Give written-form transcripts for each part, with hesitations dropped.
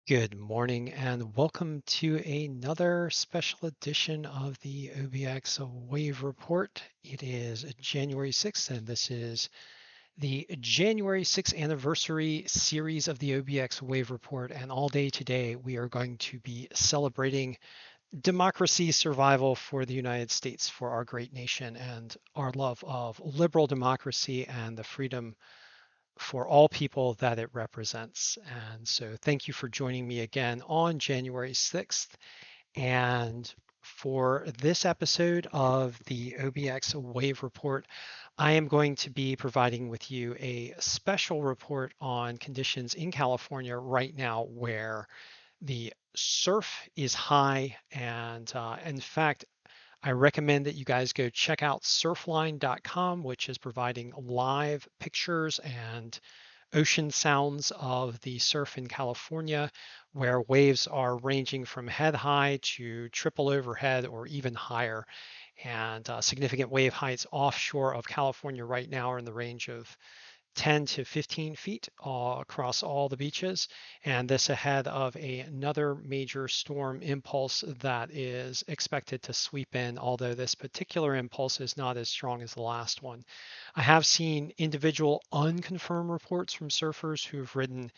Good morning and welcome to another special edition of the OBX Wave Report. It is January 6th and this is the January 6th anniversary series of the OBX Wave Report. And all day today we are going to be celebrating democracy survival for the United States, for our great nation, and our love of liberal democracy and the freedom for all people that it represents. And so thank you for joining me again on January 6th. And for this episode of the OBX Wave Report, I am going to be providing with you a special report on conditions in California right now where the surf is high. And in fact, I recommend that you guys go check out surfline.com, which is providing live pictures and ocean sounds of the surf in California, where waves are ranging from head high to triple overhead or even higher. And significant wave heights offshore of California right now are in the range of 10 to 15 feet across all the beaches, and this ahead of another major storm impulse that is expected to sweep in, although this particular impulse is not as strong as the last one. I have seen individual unconfirmed reports from surfers who've ridden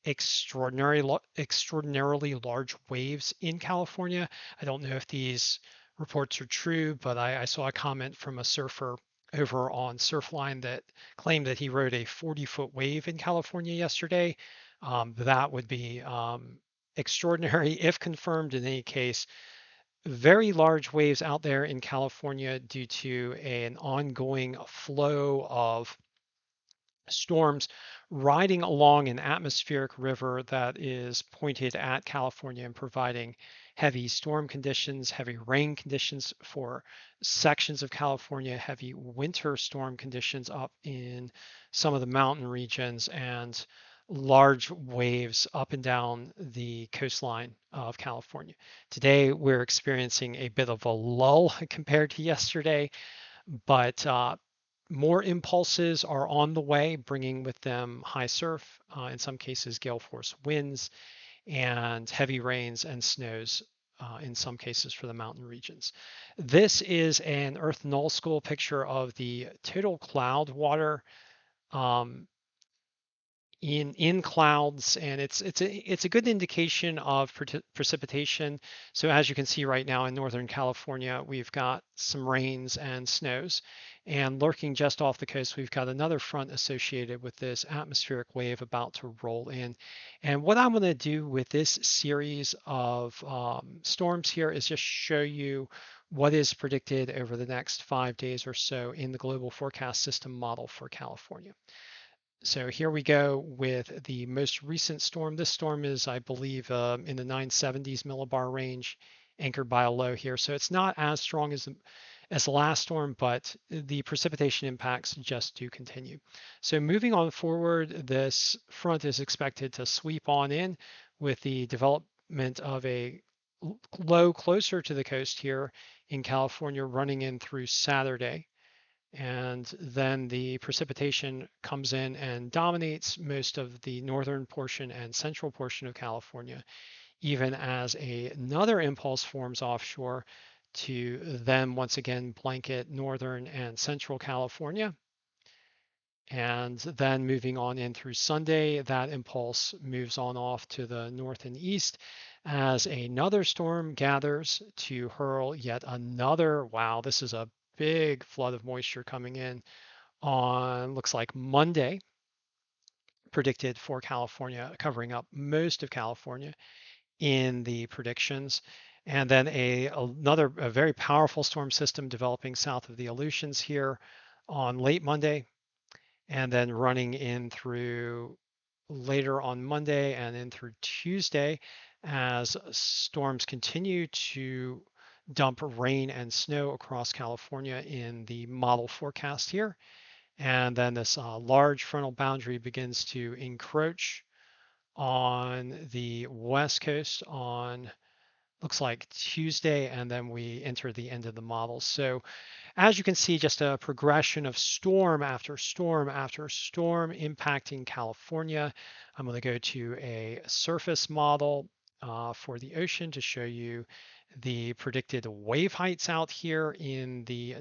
extraordinarily large waves in California. I don't know if these reports are true, but I saw a comment from a surfer over on Surfline that claimed that he rode a 40-foot wave in California yesterday. That would be extraordinary if confirmed. In any case, very large waves out there in California due to an ongoing flow of storms riding along an atmospheric river that is pointed at California and providing heavy storm conditions, heavy rain conditions for sections of California, heavy winter storm conditions up in some of the mountain regions, and large waves up and down the coastline of California. Today, we're experiencing a bit of a lull compared to yesterday, but more impulses are on the way, bringing with them high surf, in some cases gale force winds, and heavy rains and snows in some cases for the mountain regions. This is an Earth Null School picture of the total cloud water um, in clouds, and it's a good indication of precipitation. So as you can see right now in Northern California, we've got some rains and snows, and lurking just off the coast, we've got another front associated with this atmospheric wave about to roll in. And what I'm going to do with this series of storms here is just show you what is predicted over the next 5 days or so in the global forecast system model for California. So here we go with the most recent storm. This storm is, I believe, in the 970s millibar range, anchored by a low here. So it's not as strong as the last storm, but the precipitation impacts just do continue. So moving on forward, this front is expected to sweep on in with the development of a low closer to the coast here in California running in through Saturday. And then the precipitation comes in and dominates most of the northern portion and central portion of California, even as another impulse forms offshore to then once again blanket northern and central California. And then moving on in through Sunday, that impulse moves on off to the north and east as another storm gathers to hurl yet another. Wow, this is a big flood of moisture coming in on, looks like Monday, predicted for California, covering up most of California in the predictions. And then another very powerful storm system developing south of the Aleutians here on late Monday, and then running in through later on Monday and in through Tuesday as storms continue to dump rain and snow across California in the model forecast here. And then this large frontal boundary begins to encroach on the west coast on, looks like Tuesday, and then we enter the end of the model. So as you can see, just a progression of storm after storm after storm impacting California. I'm going to go to a surface model for the ocean to show you the predicted wave heights out here in the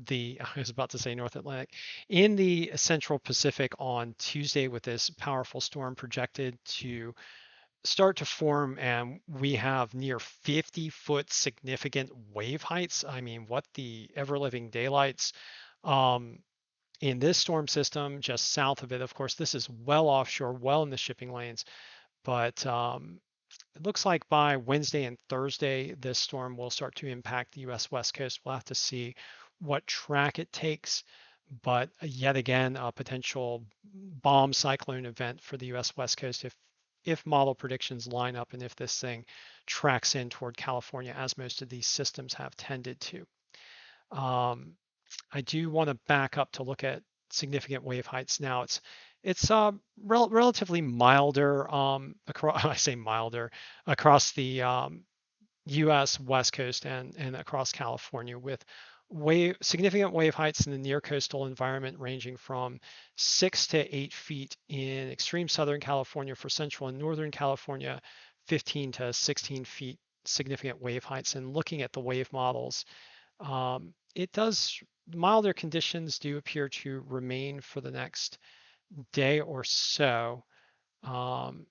I was about to say North Atlantic, in the Central Pacific on Tuesday, with this powerful storm projected to start to form, and we have near 50-foot significant wave heights. I mean, what the ever living daylights. Um, in this storm system just south of it, of course, this is well offshore, well in the shipping lanes, but it looks like by Wednesday and Thursday, this storm will start to impact the US West Coast. We'll have to see what track it takes. But yet again, a potential bomb cyclone event for the US West Coast if model predictions line up and if this thing tracks in toward California, as most of these systems have tended to. Um, I do want to back up to look at significant wave heights now. It's relatively milder across I say milder across the U.S. West Coast and across California, with significant wave heights in the near coastal environment ranging from 6 to 8 feet in extreme Southern California. For Central and Northern California, 15 to 16 feet significant wave heights. And looking at the wave models, it does milder conditions do appear to remain for the next day or so, um,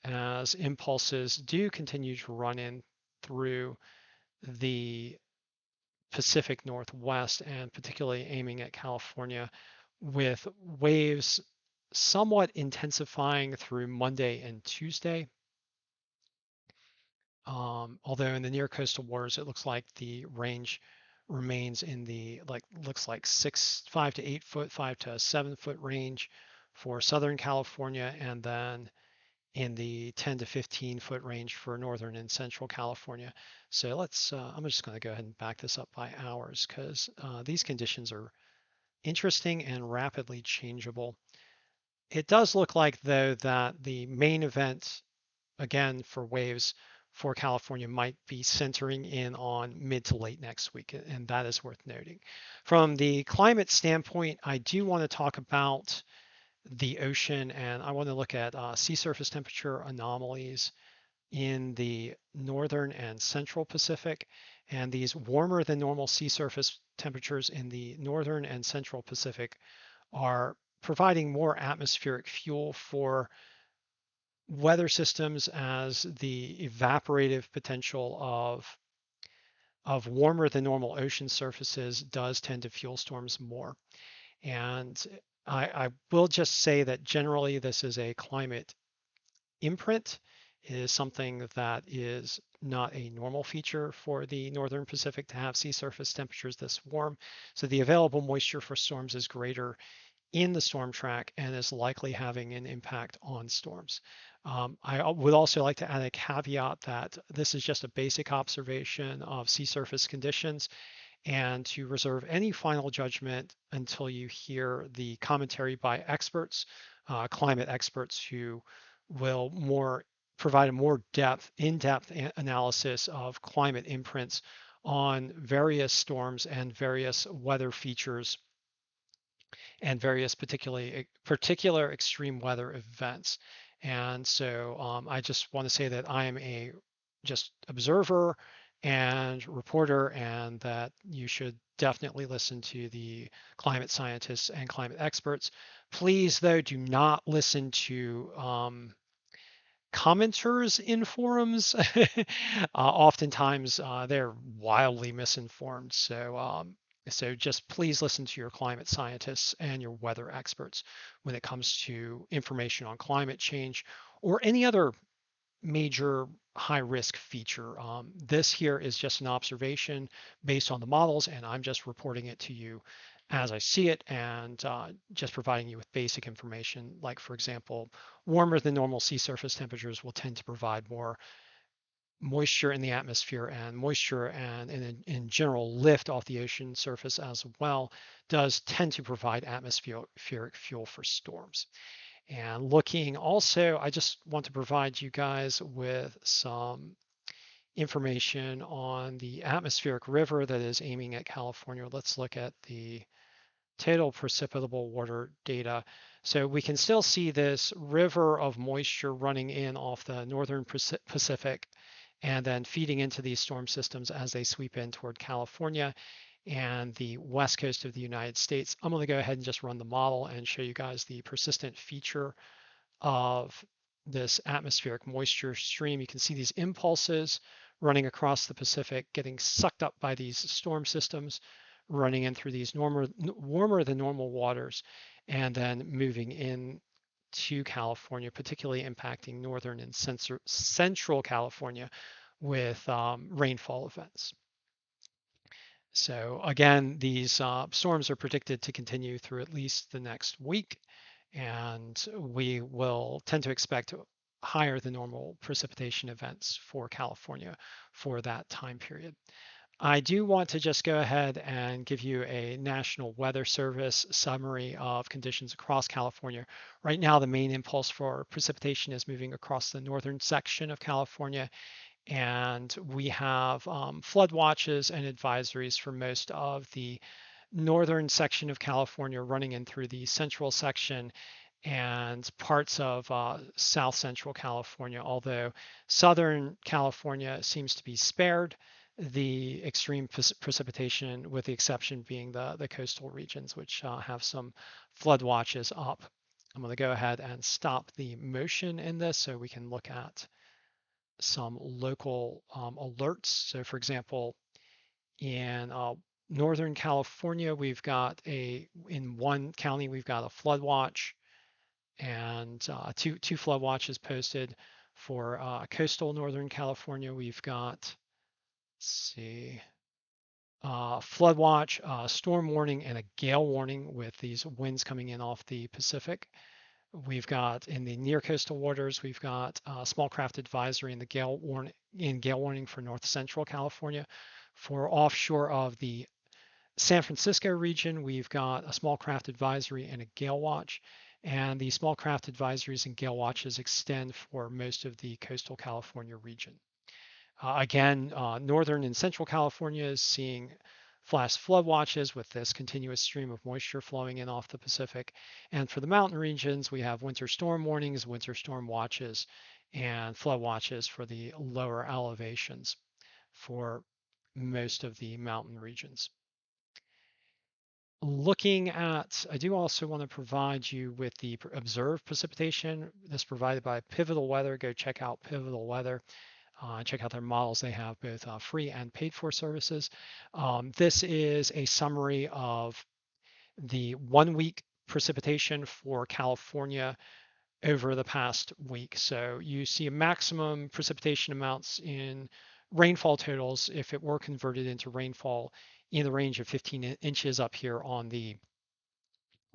as impulses do continue to run in through the Pacific Northwest, and particularly aiming at California, with waves somewhat intensifying through Monday and Tuesday. Although in the near coastal waters, it looks like the range remains in the looks like 5 to 8 foot, 5 to 7 foot range for Southern California, and then in the 10 to 15 foot range for Northern and Central California. So I'm just going to go ahead and back this up by hours, because these conditions are interesting and rapidly changeable. It does look like, though, that the main event, again, for waves for California might be centering in on mid to late next week, and that is worth noting. From the climate standpoint, I do want to talk about the ocean, and I want to look at sea surface temperature anomalies in the northern and central Pacific. And these warmer than normal sea surface temperatures in the northern and central Pacific are providing more atmospheric fuel for weather systems, as the evaporative potential of warmer than normal ocean surfaces does tend to fuel storms more. And I will just say that generally this is a climate imprint. It is something that is not a normal feature for the northern Pacific to have sea surface temperatures this warm. So the available moisture for storms is greater in the storm track and is likely having an impact on storms. I would also like to add a caveat that this is just a basic observation of sea surface conditions, and to reserve any final judgment until you hear the commentary by experts, climate experts, who will provide a more in-depth analysis of climate imprints on various storms and various weather features and various particular extreme weather events. And so I just want to say that I am a just observer and reporter, and that you should definitely listen to the climate scientists and climate experts. Please, though, do not listen to commenters in forums. Oftentimes, they're wildly misinformed. So just please listen to your climate scientists and your weather experts when it comes to information on climate change or any other major high risk feature. This here is just an observation based on the models, and I'm just reporting it to you as I see it, and just providing you with basic information. Like, for example, warmer than normal sea surface temperatures will tend to provide more moisture in the atmosphere, and moisture and in general lift off the ocean surface as well does tend to provide atmospheric fuel for storms. And looking also, I just want to provide you guys with some information on the atmospheric river that is aiming at California. Let's look at the total precipitable water data. So we can still see this river of moisture running in off the northern Pacific and then feeding into these storm systems as they sweep in toward California and the west coast of the United States. I'm going to go ahead and just run the model and show you guys the persistent feature of this atmospheric moisture stream. You can see these impulses running across the Pacific, getting sucked up by these storm systems, running in through these warmer than normal waters, and then moving in to California, particularly impacting northern and central California with rainfall events. So again, these storms are predicted to continue through at least the next week, and we will tend to expect higher than normal precipitation events for California for that time period. I do want to just go ahead and give you a National Weather Service summary of conditions across California. Right now, the main impulse for precipitation is moving across the northern section of California, and we have flood watches and advisories for most of the northern section of California running in through the central section and parts of south central California, although southern California seems to be spared the extreme precipitation, with the exception being the coastal regions, which have some flood watches up. I'm going to go ahead and stop the motion in this so we can look at some local alerts. So for example, in Northern California, we've got in one county, we've got a flood watch and two flood watches posted. For coastal Northern California, we've got, let's see, flood watch, storm warning, and a gale warning with these winds coming in off the Pacific. We've got in the near coastal waters, we've got small craft advisory and the gale warning for north central California. For offshore of the San Francisco region, we've got a small craft advisory and a gale watch. And the small craft advisories and gale watches extend for most of the coastal California region. Again, northern and central California is seeing flash flood watches with this continuous stream of moisture flowing in off the Pacific. And for the mountain regions, we have winter storm warnings, winter storm watches, and flood watches for the lower elevations for most of the mountain regions. Looking at, I do also want to provide you with the observed precipitation. This provided by Pivotal Weather. Go check out Pivotal Weather. Check out their models. They have both free and paid for services. This is a summary of the 1 week precipitation for California over the past week. So you see a maximum precipitation amounts in rainfall totals if it were converted into rainfall in the range of 15 inches up here on the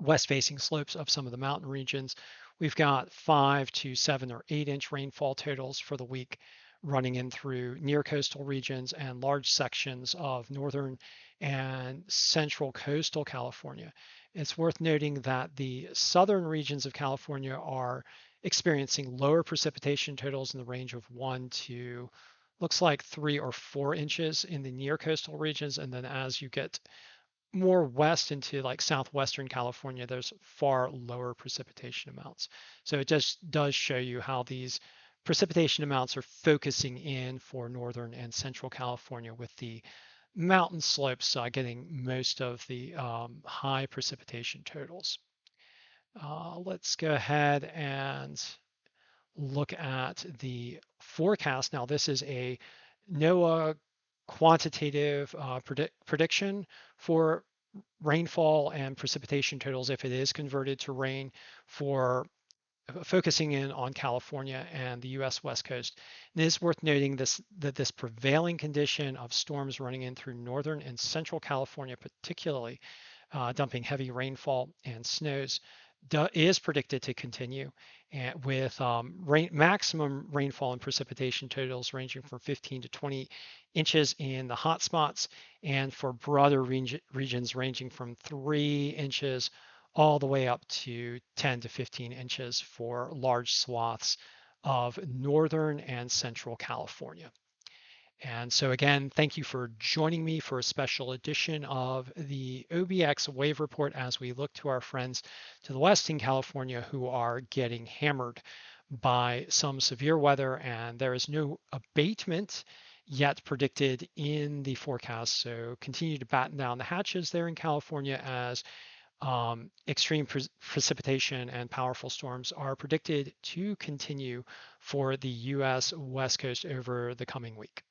west facing slopes of some of the mountain regions. We've got 5 to 7 or 8 inch rainfall totals for the week running in through near coastal regions and large sections of northern and central coastal California. It's worth noting that the southern regions of California are experiencing lower precipitation totals in the range of 1 to looks like 3 or 4 inches in the near coastal regions. And then as you get more west into like southwestern California, there's far lower precipitation amounts. So it just does show you how these precipitation amounts are focusing in for northern and central California, with the mountain slopes getting most of the high precipitation totals. Let's go ahead and look at the forecast. Now, this is a NOAA quantitative prediction for rainfall and precipitation totals if it is converted to rain, for focusing in on California and the US West Coast. And it is worth noting that this prevailing condition of storms running in through northern and central California, particularly dumping heavy rainfall and snows, is predicted to continue, and with maximum rainfall and precipitation totals ranging from 15 to 20 inches in the hot spots, and for broader regions ranging from 3 inches all the way up to 10 to 15 inches for large swaths of northern and central California. And so again, thank you for joining me for a special edition of the OBX Wave Report as we look to our friends to the west in California who are getting hammered by some severe weather, and there is no abatement yet predicted in the forecast. So continue to batten down the hatches there in California as extreme precipitation and powerful storms are predicted to continue for the US West Coast over the coming week.